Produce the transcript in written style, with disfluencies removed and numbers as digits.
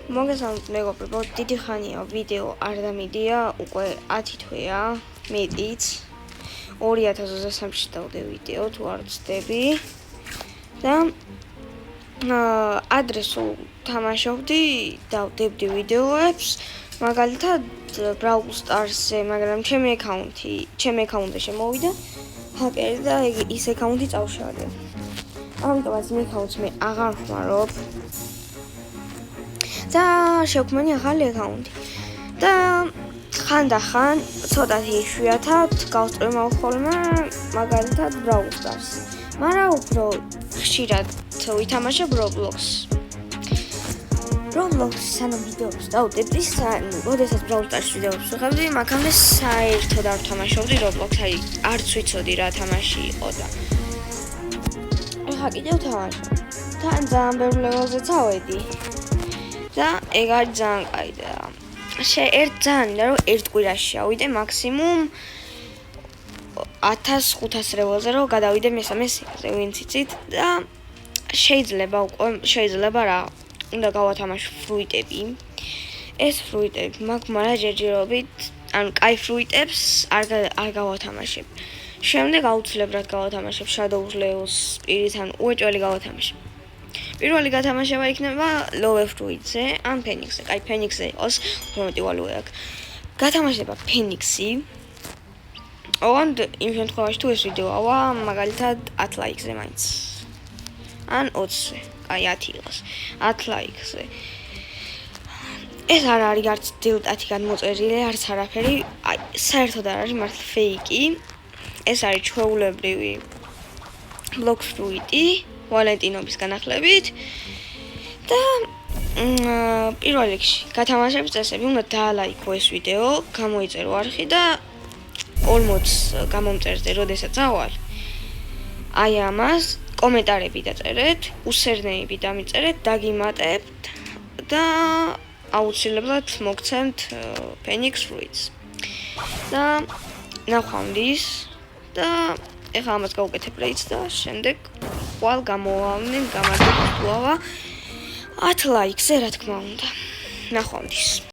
მოგესალმებით მეგობრებო, დიდი ხანია ვიდეო არ დამიდია, უკვე 10 თვეა, მეტიც 2023-ში დავდე ვიდეო, თუ არ ვცდები და ადრესულ თამაშობდი, დავდებდი ვიდეოებს, მაგალითად Brawl Stars-ზე, მაგრამ ჩემი აკაუნტზე შემოვიდა ჰაკერი და ის აკაუნტი წავშალე. ამიტომაც იმ აკაუნტს მე აღარ ხმარობ. და შევქმნი ახალი აკაუნტი. და ხანდახან ცოტათი იშვიათად გავსწრებ ხოლმე მაგალითად Brawl Stars. მაგრამ უფრო ხშირად ვითამაშებ Roblox. Roblox-ი სანამ ვიდეოებს დავდებდი, როდესაც Brawl Stars ვიდეოებს ვიღებდი, მაგამდე საერთოდ არ ვთამაშობდი Roblox-ი, არც ვიცოდი რა თამაში იყო და ახლა კიდევ ვთამაშობ. თან ძალიან ბევრ ლეველზე წავედი. და ეგ არის ძალიან კაი და ძალიან მინდა რომ ერთ კვირაში ავიდე მაქსიმუმ 1500 ლეველზე რომ გადავიდე მესამე სიგაზე ვინც იცით და შეიძლება რა უნდა გავათამაშო ფრუიტები. ეს ფრუიტები მაქვს, მაგრამ ჯერჯერობით, ანუ კაი ფრუიტებს არ გავათამაშებ. შემდეგ აუცილებლად გავათამაშებ Shadow Levels პირით, ანუ უეჭველი გავათამაშებ. პირველი გათამაშება იქნება Love Fruit-ზე, ან Phoenix-ზე. კაი, Phoenix-ზე იყოს, უფრო ვალუე აქვს. გათამაშება Phoenix-ი. ოღონდ იმ შემთხვევაში თუ ეს ვიდეოა, მაგალითად 10 ლაიქზე მაინც. ან 20-ზე. კაი, 10 იყოს. 10 ლაიქზე. ეს არ არის არც დილტათი გადმოწერილი, არც არაფერი. აი, საერთოდ არ არის მართლა ფეიკი. ეს არის ჩვეულებრივი Blox Fruit-ი. ვალენტინობის განახლებით და პირველ რიგში გათამაშების წესები უნდა დაალაიქო ეს ვიდეო, გამოიწერო არხი და 40 გამომწერზე, როდესაც ავალ. აი ამას კომენტარები დაწერეთ, უსერნეები დამიწერეთ, დაგიმატებთ და აუცილებლად მოგცემთ Phoenix Fruits. და ნახვამდის და ეხლა ამას გავუკეთებ პლეიც და შემდეგ ხვალ გამოვავნე, გამარჯვება 10 ლაიქზე, რა თქმა უნდა. ნახვამდის.